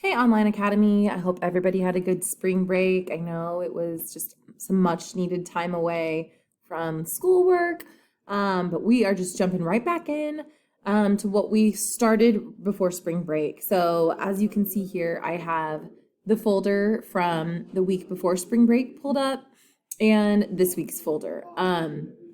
Hey, Online Academy. I hope everybody had a good spring break. I know it was just some much needed time away from schoolwork, but we are just jumping right back in to what we started before spring break. So, as you can see here, I have the folder from the week before spring break pulled up and this week's folder.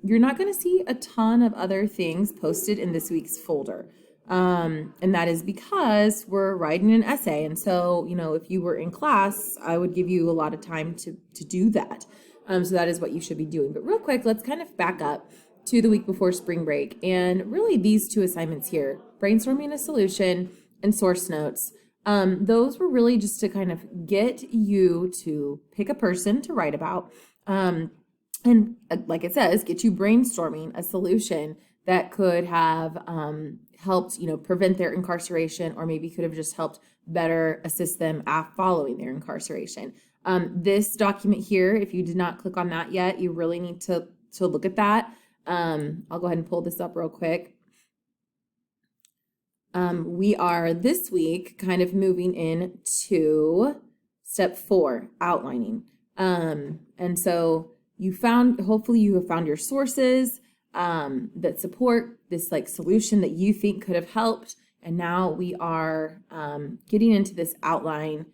You're not going to see a ton of other things posted in this week's folder. And that is because we're writing an essay. And so, if you were in class, I would give you a lot of time to do that. So that is what you should be doing. But real quick, let's kind of back up to the week before spring break. And really these two assignments here, brainstorming a solution and source notes, those were really just to kind of get you to pick a person to write about. And like it says, get you brainstorming a solution that could have helped, prevent their incarceration, or maybe could have just helped better assist them following their incarceration. This document here, if you did not click on that yet, you really need to look at that. I'll go ahead and pull this up real quick. We are this week kind of moving into step 4, outlining. And so hopefully you have found your sources that support this solution that you think could have helped. And now we are getting into this outline,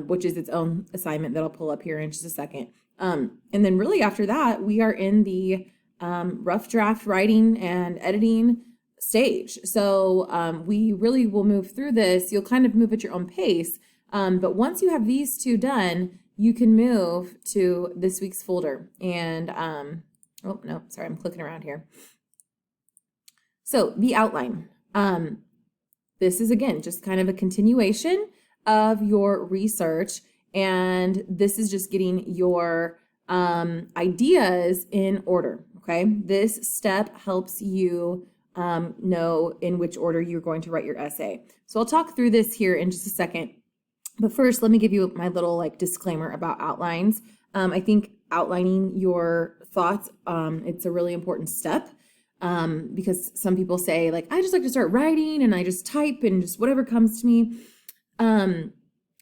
which is its own assignment that I'll pull up here in just a second. And then really after that, we are in the rough draft writing and editing stage. So we really will move through this. You'll kind of move at your own pace. But once you have these two done, you can move to this week's folder. And oh, no, sorry, I'm clicking around here. So the outline. This is, again, just kind of a continuation of your research. And this is just getting your ideas in order, okay? This step helps you know in which order you're going to write your essay. So I'll talk through this here in just a second. But first, let me give you my little disclaimer about outlines. I think outlining your thoughts, it's a really important step because some people say I just like to start writing and I just type and just whatever comes to me.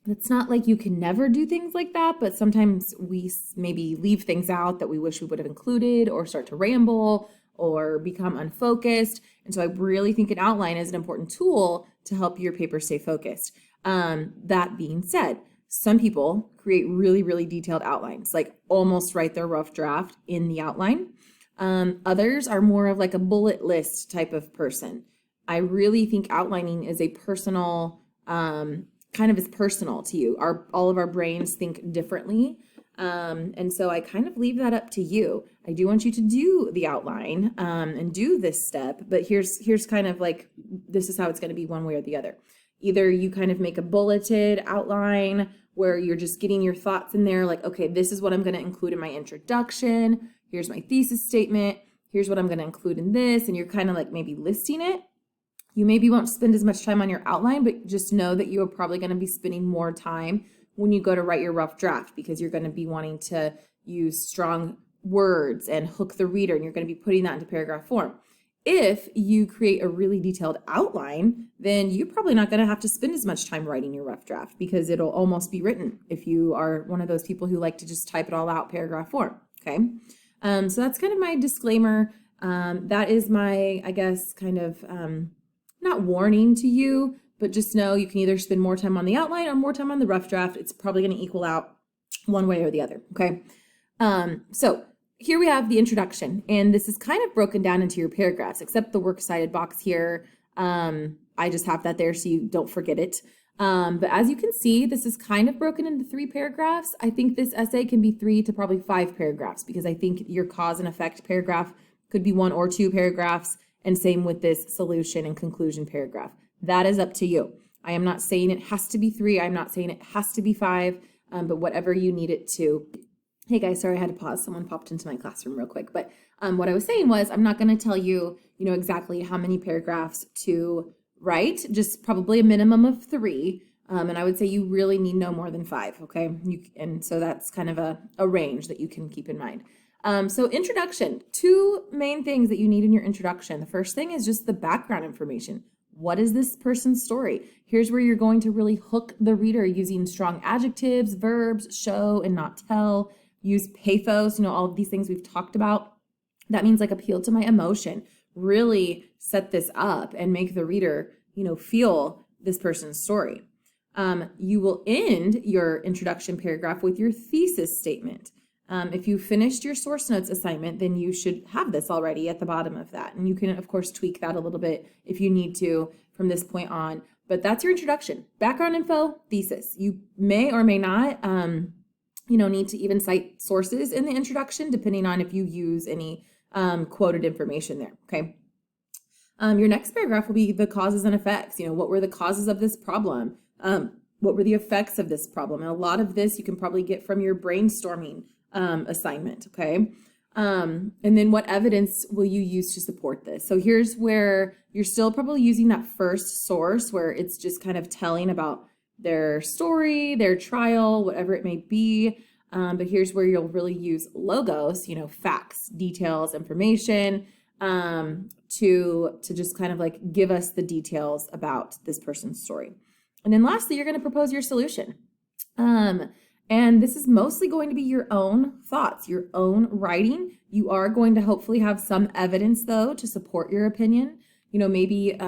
It's not like you can never do things like that, but sometimes we maybe leave things out that we wish we would have included, or start to ramble or become unfocused. And so I really think an outline is an important tool to help your paper stay focused. That being said, some people create really, really detailed outlines, almost write their rough draft in the outline. Others are more of a bullet list type of person. I really think outlining is a personal, is personal to you. All of our brains think differently. And so I kind of leave that up to you. I do want you to do the outline, and do this step, but here's kind of this is how it's going to be one way or the other. Either you kind of make a bulleted outline where you're just getting your thoughts in there, okay, this is what I'm going to include in my introduction. Here's my thesis statement. Here's what I'm going to include in this. And you're kind of maybe listing it. You maybe won't spend as much time on your outline, but just know that you're probably going to be spending more time when you go to write your rough draft, because you're going to be wanting to use strong words and hook the reader, and you're going to be putting that into paragraph form. If you create a really detailed outline, then you're probably not going to have to spend as much time writing your rough draft, because it'll almost be written if you are one of those people who like to just type it all out paragraph form. Okay. So that's kind of my disclaimer. That is my, I guess, kind of not warning to you, but just know you can either spend more time on the outline or more time on the rough draft. It's probably going to equal out one way or the other. Okay. So here we have the introduction, and this is kind of broken down into your paragraphs, except the works cited box here. I just have that there so you don't forget it. But as you can see, this is kind of broken into 3 paragraphs. I think this essay can be 3 to probably 5 paragraphs, because I think your cause and effect paragraph could be 1 or 2 paragraphs, and same with this solution and conclusion paragraph. That is up to you. I am not saying it has to be 3. I'm not saying it has to be 5, but whatever you need it to. Hey guys, sorry I had to pause. Someone popped into my classroom real quick. But what I was saying was, I'm not going to tell you, exactly how many paragraphs to write, just probably a minimum of 3. And I would say you really need no more than 5, okay? And so that's kind of a range that you can keep in mind. So introduction, 2 main things that you need in your introduction. The first thing is just the background information. what is this person's story? Here's where you're going to really hook the reader using strong adjectives, verbs, show and not tell, use pathos, all of these things we've talked about. That means like appeal to my emotion, really set this up and make the reader, feel this person's story. You will end your introduction paragraph with your thesis statement. If you finished your source notes assignment, then you should have this already at the bottom of that. And you can, of course, tweak that a little bit if you need to from this point on. But that's your introduction. Background info, thesis. You may or may not, need to even cite sources in the introduction, depending on if you use any quoted information there, okay? Your next paragraph will be the causes and effects. What were the causes of this problem? What were the effects of this problem? And a lot of this you can probably get from your brainstorming assignment, okay? And then what evidence will you use to support this? So here's where you're still probably using that first source where it's just kind of telling about their story, their trial, whatever it may be. But here's where you'll really use logos, facts, details, information, to just kind of like give us the details about this person's story. And then lastly, you're going to propose your solution. And this is mostly going to be your own thoughts, your own writing. You are going to hopefully have some evidence, though, to support your opinion. Maybe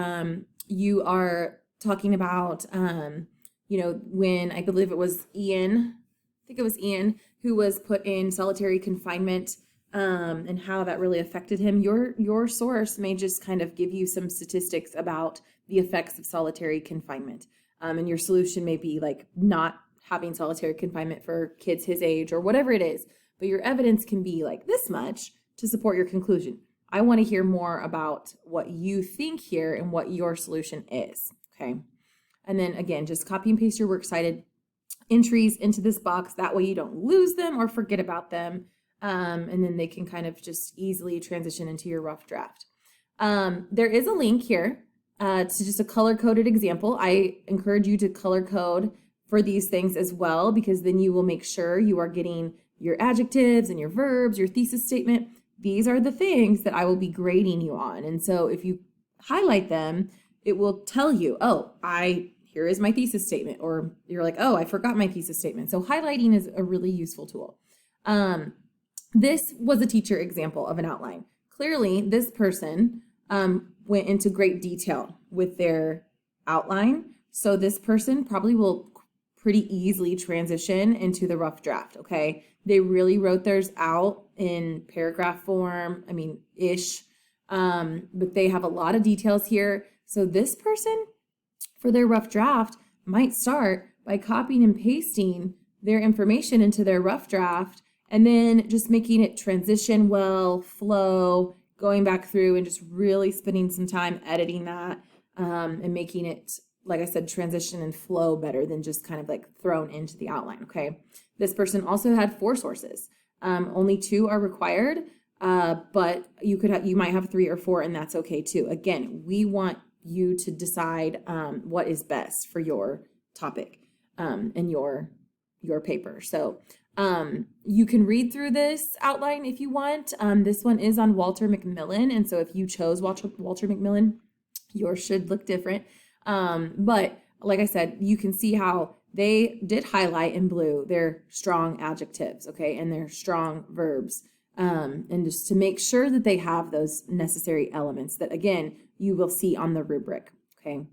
you are talking about, when I believe it was Ian, who was put in solitary confinement and how that really affected him. Your source may just kind of give you some statistics about the effects of solitary confinement. And your solution may be like not having solitary confinement for kids his age or whatever it is, but your evidence can be like this much to support your conclusion. I want to hear more about what you think here and what your solution is, okay? And then again, just copy and paste your works cited entries into this box. That way you don't lose them or forget about them. And then they can kind of just easily transition into your rough draft. There is a link here to just a color-coded example. I encourage you to color code for these things as well, because then you will make sure you are getting your adjectives and your verbs, your thesis statement. These are the things that I will be grading you on. And so if you highlight them, it will tell you, here is my thesis statement, or you're like, I forgot my thesis statement. So highlighting is a really useful tool. This was a teacher example of an outline. Clearly, this person went into great detail with their outline. So this person probably will pretty easily transition into the rough draft, okay? They really wrote theirs out in paragraph form, ish, but they have a lot of details here. So this person, for their rough draft, might start by copying and pasting their information into their rough draft and then just making it transition well, flow, going back through and just really spending some time editing that and making it, like I said, transition and flow better than just kind of like thrown into the outline, okay? This person also had 4 sources. Only 2 are required, but you might have 3 or 4, and that's okay too. Again, we want you to decide what is best for your topic and your paper. So you can read through this outline if you want. This one is on Walter Macmillan, and so if you chose Walter Macmillan, yours should look different. But like I said, you can see how they did highlight in blue their strong adjectives, okay, and their strong verbs, and just to make sure that they have those necessary elements that, again, you will see on the rubric, okay.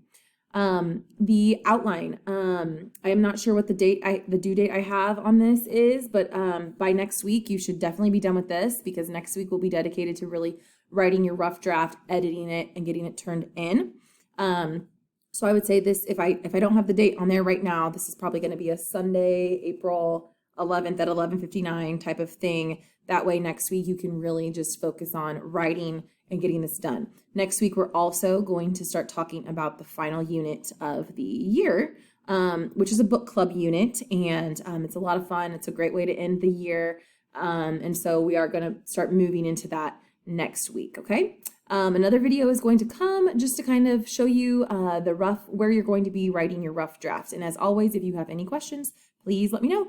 The outline, I am not sure what the due date I have on this is, but by next week, you should definitely be done with this, because next week will be dedicated to really writing your rough draft, editing it, and getting it turned in. So I would say this, if I don't have the date on there right now, this is probably going to be a Sunday, April 11th at 11:59 type of thing. That way next week you can really just focus on writing and getting this done. Next week, we're also going to start talking about the final unit of the year, which is a book club unit, and it's a lot of fun. It's a great way to end the year, and so we are going to start moving into that next week, okay? Another video is going to come just to kind of show you where you're going to be writing your rough drafts. And as always, if you have any questions, please let me know.